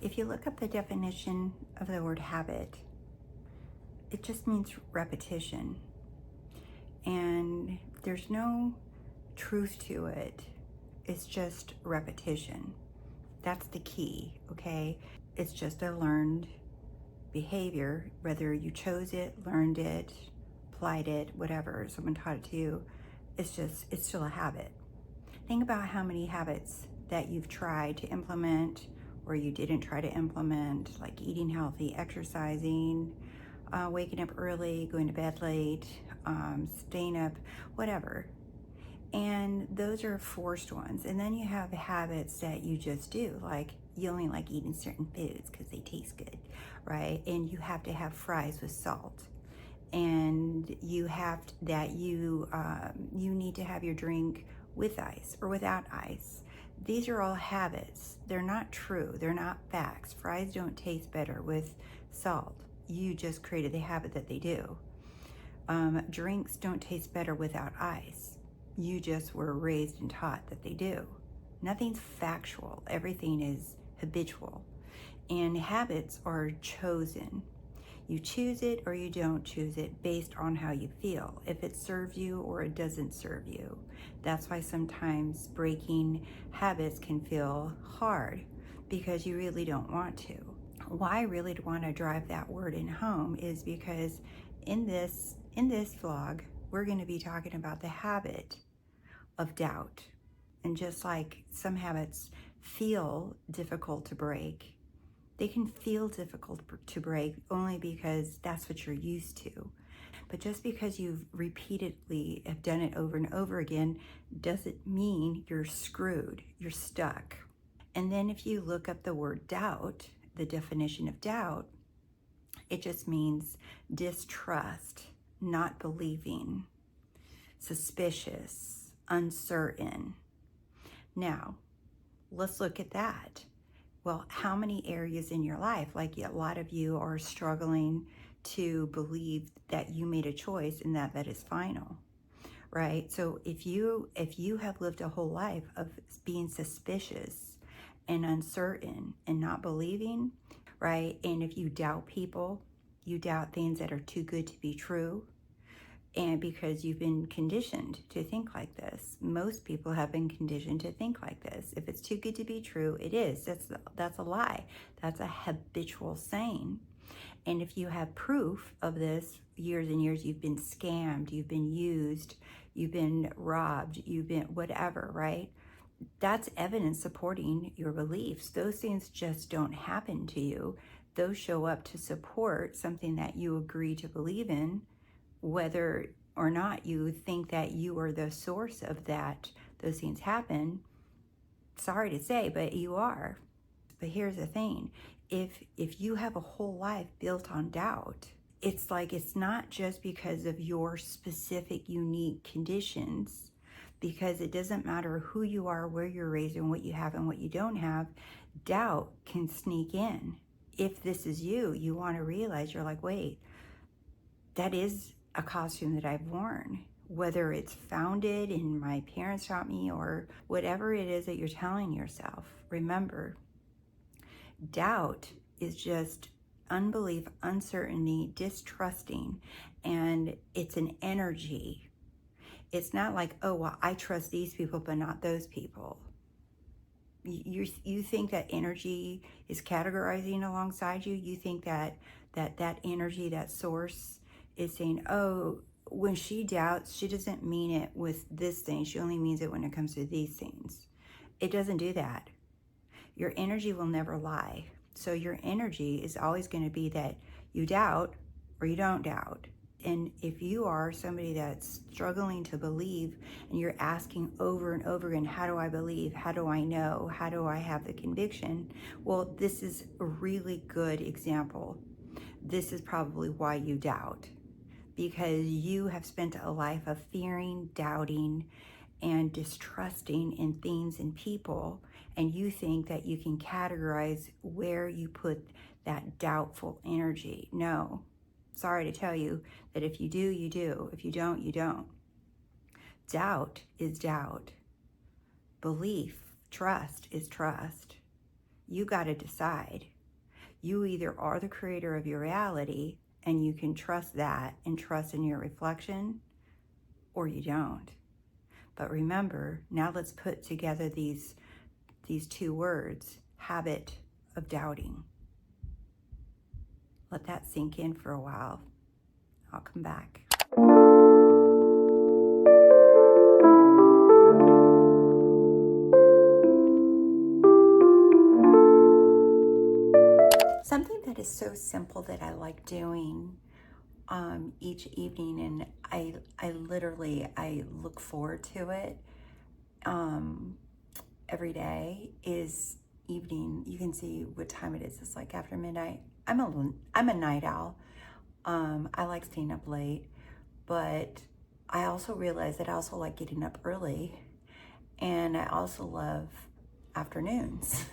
If you look up the definition of the word habit, it just means repetition. And there's no truth to it. It's just repetition. That's the key, okay? It's just a learned behavior, whether you chose it, learned it, applied it, whatever, someone taught it to you. It's still a habit. Think about how many habits that you've tried to implement or you didn't try to implement, like eating healthy, exercising, waking up early, going to bed late, staying up, whatever. And those are forced ones. And then you have habits that you just do, like you only like eating certain foods because they taste good, right? And you have to have fries with salt. And you have that you need to have your drink with ice or without ice. These are all habits. They're not true. They're not facts. Fries don't taste better with salt. You just created the habit that they do. Drinks don't taste better without ice. You just were raised and taught that they do. Nothing's factual. Everything is habitual. And habits are chosen. You choose it or you don't choose it based on how you feel, if it serves you or it doesn't serve you. That's why sometimes breaking habits can feel hard because you really don't want to. Why I really want to drive that word in home is because in this vlog, we're going to be talking about the habit of doubt. And just like some habits feel difficult to break, they can feel difficult to break only because that's what you're used to. But just because you've repeatedly have done it over and over again doesn't mean you're screwed, you're stuck. And then if you look up the word doubt, the definition of doubt, it just means distrust, not believing, suspicious, uncertain. Now, let's look at that. Well, how many areas in your life, like a lot of you are struggling to believe that you made a choice and that is final, right? So if you have lived a whole life of being suspicious and uncertain and not believing, right? And if you doubt people, you doubt things that are too good to be true, and because you've been conditioned to think like this. Most people have been conditioned to think like this. If it's too good to be true, it is. That's a lie. That's a habitual saying. And if you have proof of this, years and years, you've been scammed, you've been used, you've been robbed, you've been whatever, right? That's evidence supporting your beliefs. Those things just don't happen to you. Those show up to support something that you agree to believe in, whether or not you think that you are the source of that, those things happen. Sorry to say, but you are. But here's the thing. If you have a whole life built on doubt, it's like it's not just because of your specific unique conditions, because it doesn't matter who you are, where you're raised, and what you have and what you don't have. Doubt can sneak in. If this is you, you want to realize, you're like, wait, that is a costume that I've worn, whether it's founded in my parents taught me or whatever it is that you're telling yourself. Remember, doubt is just unbelief, uncertainty, distrusting, and it's an energy. It's not like, oh, well, I trust these people, but not those people. You think that energy is categorizing alongside you. You think that energy, that source, is saying, oh, when she doubts, she doesn't mean it with this thing. She only means it when it comes to these things. It doesn't do that. Your energy will never lie. So your energy is always going to be that you doubt or you don't doubt. And if you are somebody that's struggling to believe and you're asking over and over again, how do I believe? How do I know? How do I have the conviction? Well, this is a really good example. This is probably why you doubt, because you have spent a life of fearing, doubting, and distrusting in things and people, and you think that you can categorize where you put that doubtful energy. No, sorry to tell you that if you do, you do. If you don't, you don't. Doubt is doubt. Belief, trust is trust. You got to decide. You either are the creator of your reality and you can trust that and trust in your reflection, or you don't. But remember, now let's put together these two words, habit of doubting. Let that sink in for a while. I'll come back. Something that is so simple that I like doing each evening, and I literally look forward to it every day, is evening. You can see what time it is. It's like after midnight. I'm a night owl. I like staying up late, but I also realize that I also like getting up early, and I also love afternoons.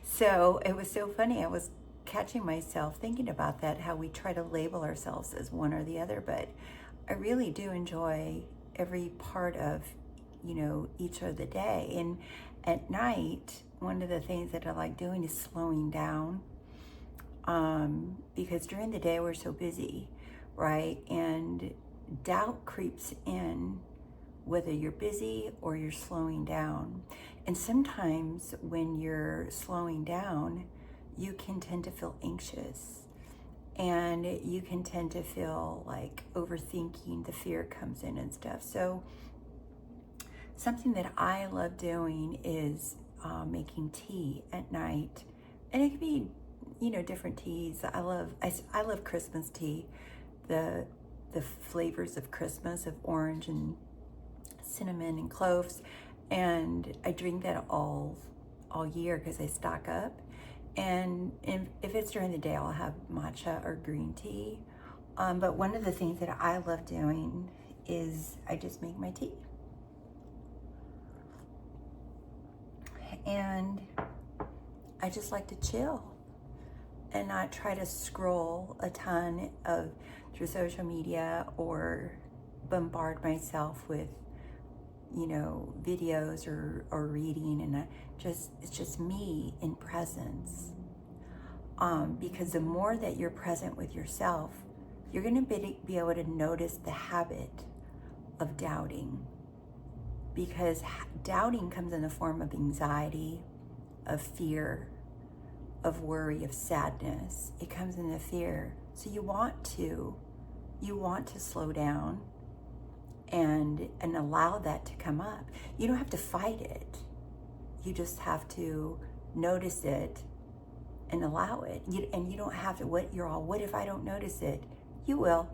So it was so funny. I was catching myself thinking about that, how we try to label ourselves as one or the other, but I really do enjoy every part of, each of the day. And at night, one of the things that I like doing is slowing down, because during the day we're so busy, right? And doubt creeps in whether you're busy or you're slowing down. And sometimes when you're slowing down, you can tend to feel anxious, and you can tend to feel like overthinking, the fear comes in and stuff. So something that I love doing is making tea at night. And it can be, different teas. I love Christmas tea, the flavors of Christmas, of orange and cinnamon and cloves. And I drink that all year because I stock up. And if it's during the day, I'll have matcha or green tea. But one of the things that I love doing is I just make my tea. And I just like to chill and not try to scroll a ton through social media or bombard myself with, videos or reading. And it's just me in presence. Because the more that you're present with yourself, you're going to be able to notice the habit of doubting. Because doubting comes in the form of anxiety, of fear, of worry, of sadness. It comes in the fear. So you want to slow down and allow that to come up. You don't have to fight it. You just have to notice it and allow it. And you don't have to, what if I don't notice it? You will.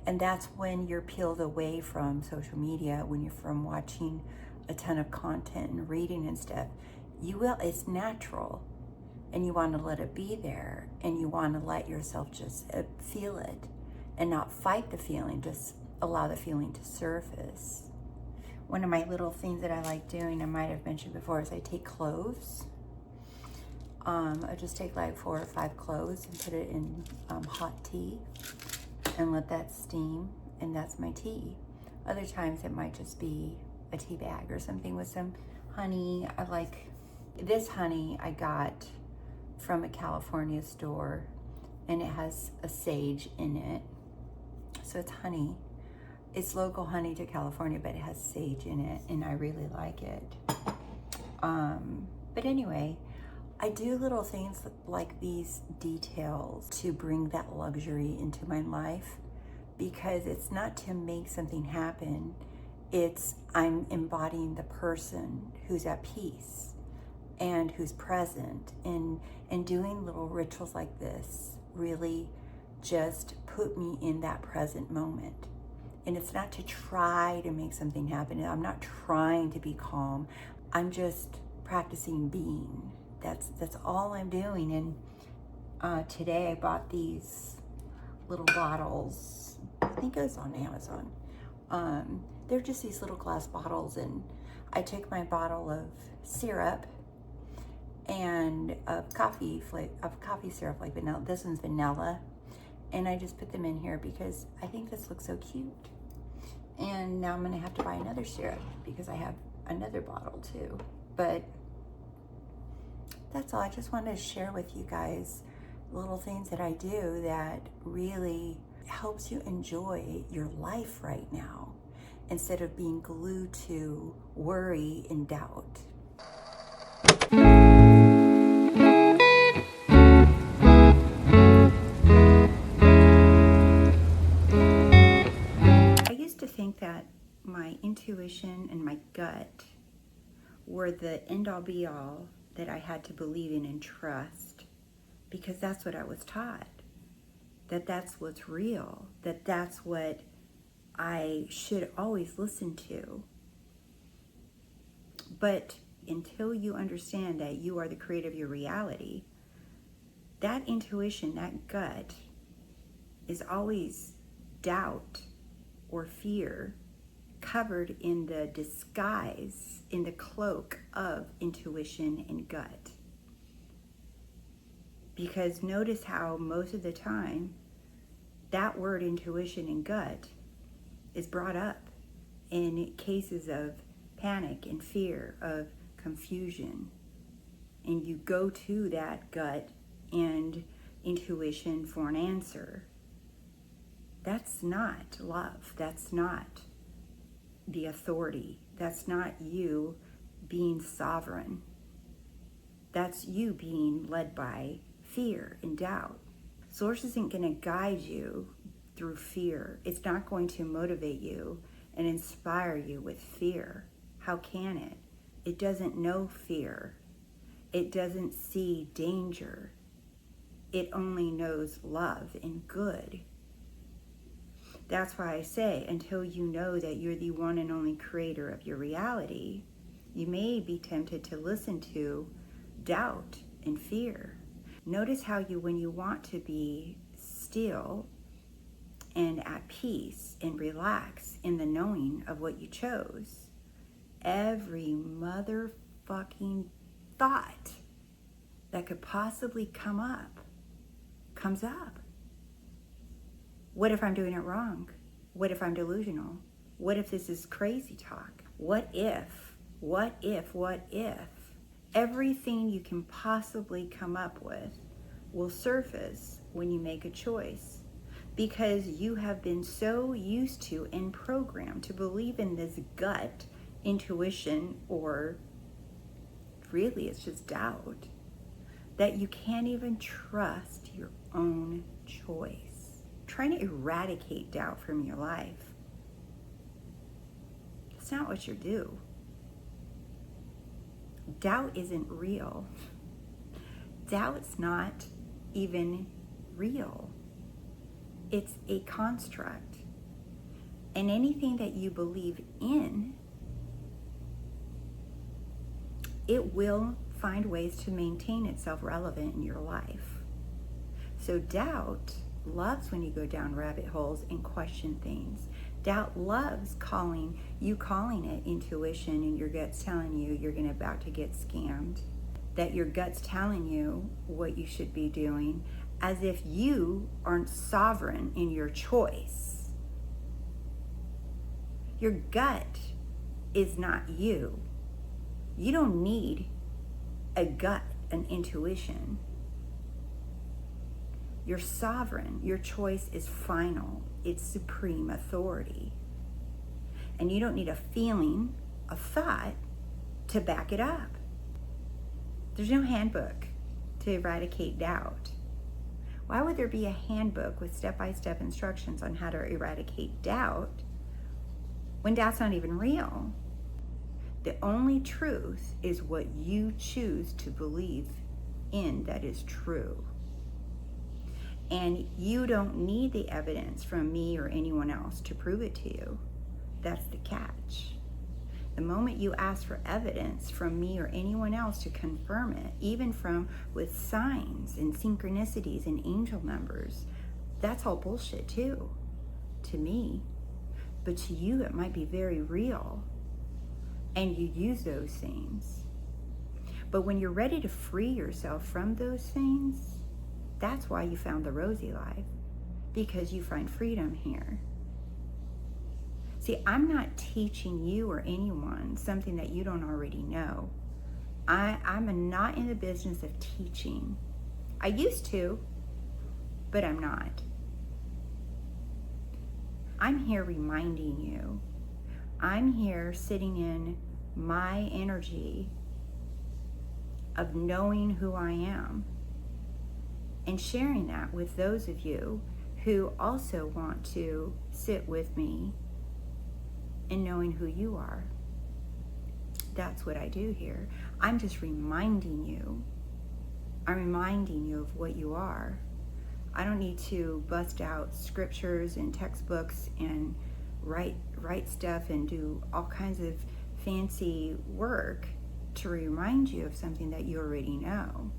And that's when you're peeled away from social media, when you're from watching a ton of content and reading and stuff. You will. It's natural. And you want to let it be there. And you want to let yourself just feel it and not fight the feeling. Just allow the feeling to surface. One of my little things that I like doing, I might have mentioned before, is I take cloves. I just take like 4 or 5 cloves and put it in hot tea and let that steam, and that's my tea. Other times it might just be a tea bag or something with some honey. I like this honey I got from a California store, and it has a sage in it. So it's honey. It's local honey to California, but it has sage in it, and I really like it. But anyway, I do little things like these details to bring that luxury into my life, because it's not to make something happen. It's I'm embodying the person who's at peace and who's present, and doing little rituals like this really just put me in that present moment. And it's not to try to make something happen. I'm not trying to be calm. I'm just practicing being. That's all I'm doing. And today I bought these little bottles. I think it was on Amazon. They're just these little glass bottles, and I took my bottle of syrup and of coffee syrup, like vanilla. This one's vanilla. And I just put them in here because I think this looks so cute. And now I'm gonna have to buy another syrup because I have another bottle too. But That's all. I just wanted to share with you guys little things that I do that really helps you enjoy your life right now instead of being glued to worry and doubt. I used to think that my intuition and my gut were the end-all be-all that I had to believe in and trust, because that's what I was taught, that that's what's real, that that's what I should always listen to. But until you understand that you are the creator of your reality, that intuition, that gut, is always doubt or fear covered in the disguise, in the cloak of intuition and gut. Because notice how most of the time that word intuition and gut is brought up in cases of panic and fear, of confusion. And you go to that gut and intuition for an answer. That's not love. That's not the authority. That's not you being sovereign. That's you being led by fear and doubt. Source isn't going to guide you through fear. It's not going to motivate you and inspire you with fear. How can it? It doesn't know fear. It doesn't see danger. It only knows love and good. That's why I say, until you know that you're the one and only creator of your reality, you may be tempted to listen to doubt and fear. Notice how when you want to be still and at peace and relax in the knowing of what you chose, every motherfucking thought that could possibly come up comes up. What if I'm doing it wrong? What if I'm delusional? What if this is crazy talk? What if? What if? What if? Everything you can possibly come up with will surface when you make a choice, because you have been so used to and programmed to believe in this gut intuition, or really it's just doubt, that you can't even trust your own choice. Trying to eradicate doubt from your life, it's not what you do. Doubt isn't real. Doubt's not even real. It's a construct. And anything that you believe in, it will find ways to maintain itself relevant in your life. So doubt loves when you go down rabbit holes and question things. Doubt loves calling it intuition, and your gut's telling you you're about to get scammed, that your gut's telling you what you should be doing, as if you aren't sovereign in your choice. Your gut is not you. You don't need a gut, an intuition. You're sovereign. Your choice is final. It's supreme authority. And you don't need a feeling, a thought, to back it up. There's no handbook to eradicate doubt. Why would there be a handbook with step-by-step instructions on how to eradicate doubt when doubt's not even real? The only truth is what you choose to believe in that is true. And you don't need the evidence from me or anyone else to prove it to you. That's the catch. The moment you ask for evidence from me or anyone else to confirm it, even with signs and synchronicities and angel numbers, that's all bullshit too, to me. But to you, it might be very real, and you use those things. But when you're ready to free yourself from those things, that's why you found the Rosey life, because you find freedom here. See, I'm not teaching you or anyone something that you don't already know. I'm not in the business of teaching. I used to, but I'm not. I'm here reminding you. I'm here sitting in my energy of knowing who I am and sharing that with those of you who also want to sit with me in knowing who you are. That's what I do here. I'm just reminding you. I'm reminding you of what you are. I don't need to bust out scriptures and textbooks and write stuff and do all kinds of fancy work to remind you of something that you already know.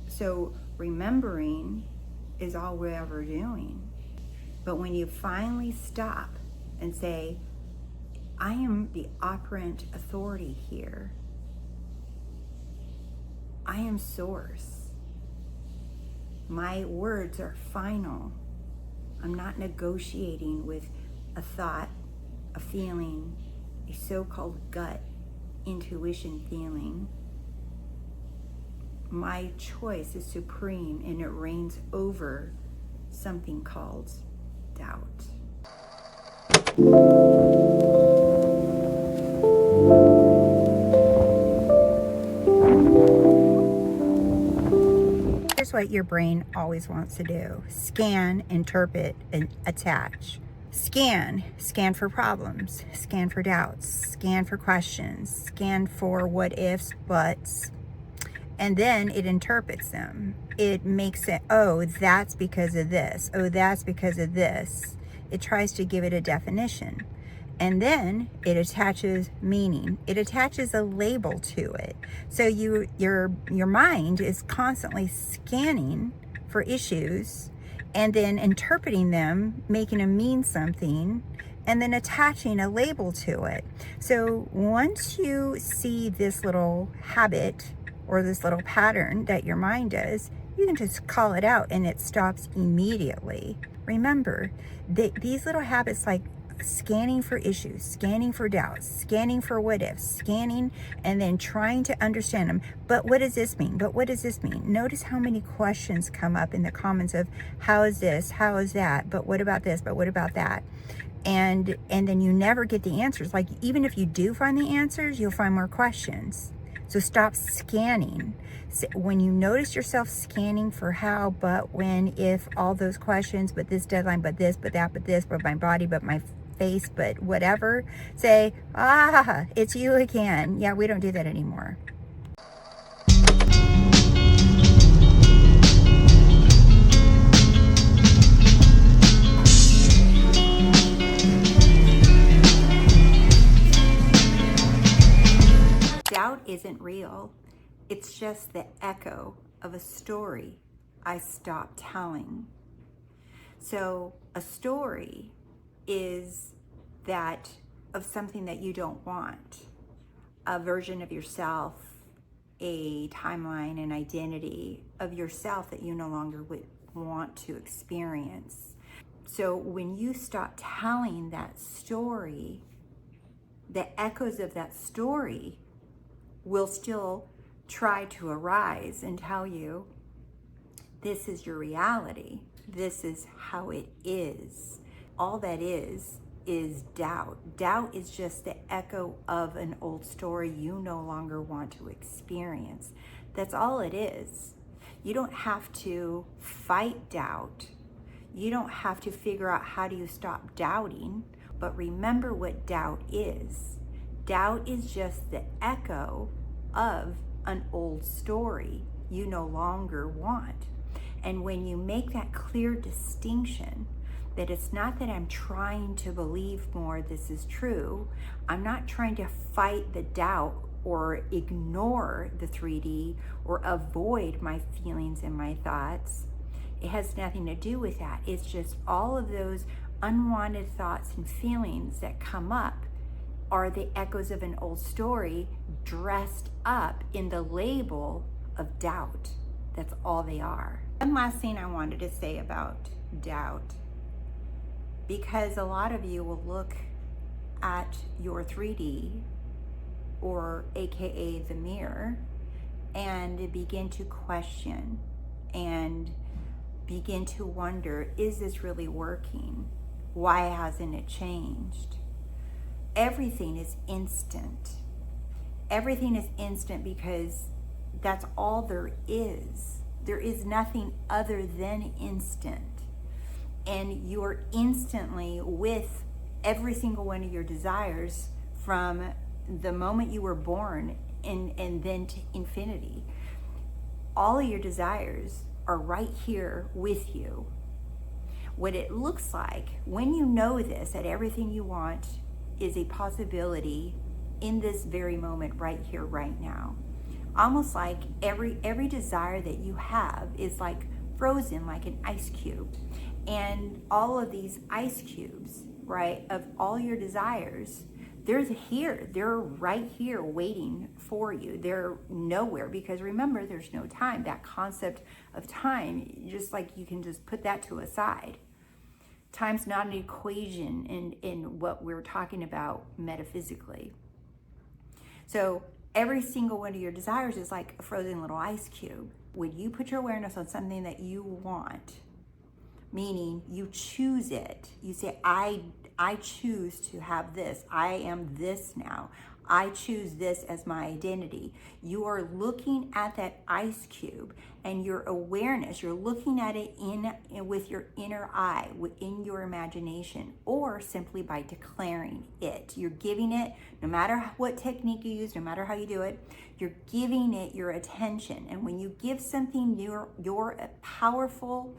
So remembering is all we're ever doing. But when you finally stop and say, I am the operant authority here. I am source. My words are final. I'm not negotiating with a thought, a feeling, a so-called gut, intuition feeling. My choice is supreme and it reigns over something called doubt. Here's what your brain always wants to do. Scan, interpret, and attach. Scan for problems, scan for doubts, scan for questions, scan for what ifs, buts, and then it interprets them. It makes it, oh, that's because of this. Oh, that's because of this. It tries to give it a definition. And then it attaches meaning. It attaches a label to it. So your mind is constantly scanning for issues and then interpreting them, making them mean something, and then attaching a label to it. So once you see this little habit or this little pattern that your mind does, you can just call it out and it stops immediately. Remember, these little habits like scanning for issues, scanning for doubts, scanning for what ifs, scanning and then trying to understand them. But what does this mean? But what does this mean? Notice how many questions come up in the comments of how is this? How is that? But what about this? But what about that? And then you never get the answers. Like even if you do find the answers, you'll find more questions. So stop scanning. When you notice yourself scanning for how, but, when, if, all those questions, but this deadline, but this, but that, but this, but my body, but my face, but whatever, say, it's you again. Yeah, we don't do that anymore. Doubt isn't real. It's just the echo of a story I stopped telling. So a story is that of something that you don't want, a version of yourself, a timeline, an identity of yourself that you no longer would want to experience. So when you stop telling that story, the echoes of that story will still try to arise and tell you, this is your reality. This is how it is. All that is doubt. Doubt is just the echo of an old story you no longer want to experience. That's all it is. You don't have to fight doubt. You don't have to figure out how do you stop doubting, but remember what doubt is. Doubt is just the echo of an old story you no longer want. And when you make that clear distinction, that it's not that I'm trying to believe more this is true, I'm not trying to fight the doubt or ignore the 3D or avoid my feelings and my thoughts. It has nothing to do with that. It's just all of those unwanted thoughts and feelings that come up are the echoes of an old story dressed up in the label of doubt. That's all they are. One last thing I wanted to say about doubt, because a lot of you will look at your 3D or AKA the mirror, and begin to question and begin to wonder, is this really working? Why hasn't it changed? Everything is instant. Everything is instant because that's all there is. There is nothing other than instant. And you're instantly with every single one of your desires from the moment you were born and then to infinity. All of your desires are right here with you. What it looks like when you know this, that everything you want is a possibility in this very moment, right here, right now. Almost like every desire that you have is like frozen, like an ice cube. And all of these ice cubes, right, of all your desires, they're right here waiting for you. They're nowhere, because remember, there's no time. That concept of time, just like you can just put that to a side. Time's not an equation in what we're talking about metaphysically. So every single one of your desires is like a frozen little ice cube. When you put your awareness on something that you want, meaning you choose it, you say, I choose to have this. I am this now. I choose this as my identity. You are looking at that ice cube, and your awareness, you're looking at it with your inner eye, within your imagination, or simply by declaring it. You're giving it, no matter what technique you use, no matter how you do it, you're giving it your attention. And when you give something your powerful,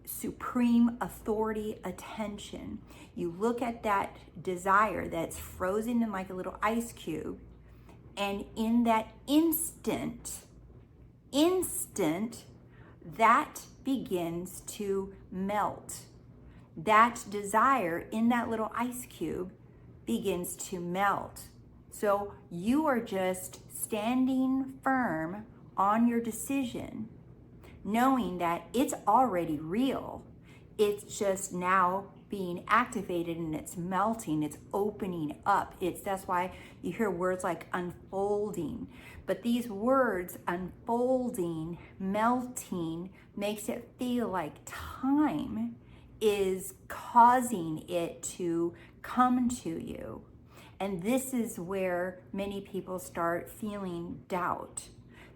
supreme authority attention, you look at that desire that's frozen in like a little ice cube, and in that instant that begins to melt. That desire in that little ice cube begins to melt. So you are just standing firm on your decision, knowing that it's already real. It's just now being activated, and it's melting, it's opening up. That's why you hear words like unfolding. But these words, unfolding, melting, makes it feel like time is causing it to come to you. And this is where many people start feeling doubt,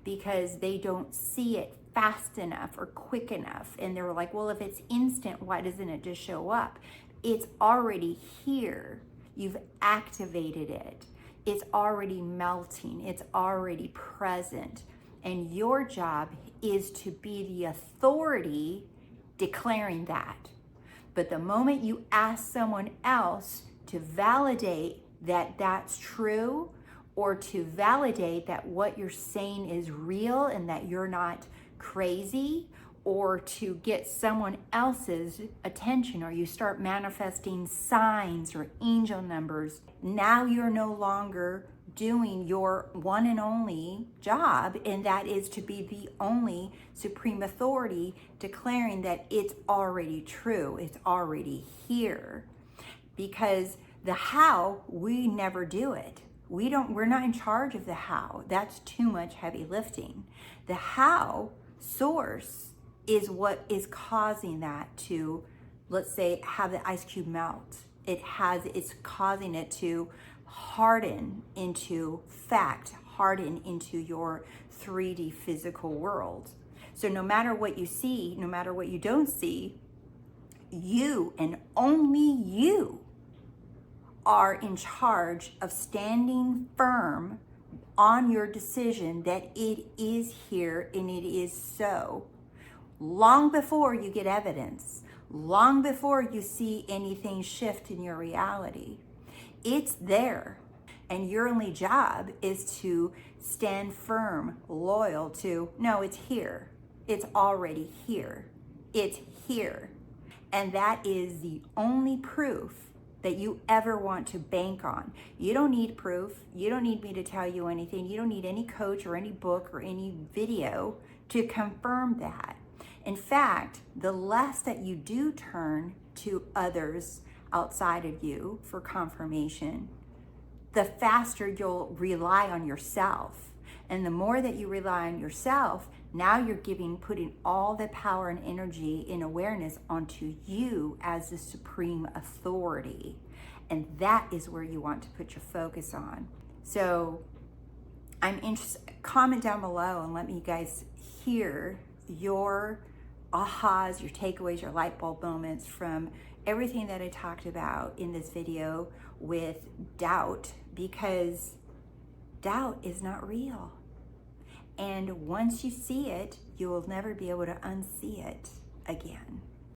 because they don't see it fast enough or quick enough. And they're like, well, if it's instant, why doesn't it just show up? It's already here. You've activated it. It's already melting. It's already present. And your job is to be the authority declaring that. But the moment you ask someone else to validate that that's true, or to validate that what you're saying is real and that you're not crazy, or to get someone else's attention, or you start manifesting signs or angel numbers, now you're no longer doing your one and only job, and that is to be the only supreme authority declaring that it's already true, it's already here. Because the how, we never do it. We're not in charge of the how. That's too much heavy lifting. The how, source, is what is causing that to, let's say, have the ice cube melt. It's causing it to harden into fact, harden into your 3D physical world. So no matter what you see, no matter what you don't see, you and only you are in charge of standing firm on your decision that it is here and it is so. Long before you get evidence, long before you see anything shift in your reality, it's there. And your only job is to stand firm, loyal to, no, it's here. It's already here. It's here. And that is the only proof that you ever want to bank on. You don't need proof. You don't need me to tell you anything. You don't need any coach or any book or any video to confirm that. In fact, the less that you do turn to others outside of you for confirmation, the faster you'll rely on yourself. And the more that you rely on yourself, now you're putting all the power and energy and awareness onto you as the supreme authority. And that is where you want to put your focus on. So I'm interested, comment down below and let me guys hear your ahas, your takeaways, your light bulb moments from everything that I talked about in this video with doubt, because doubt is not real. And once you see it, you will never be able to unsee it again.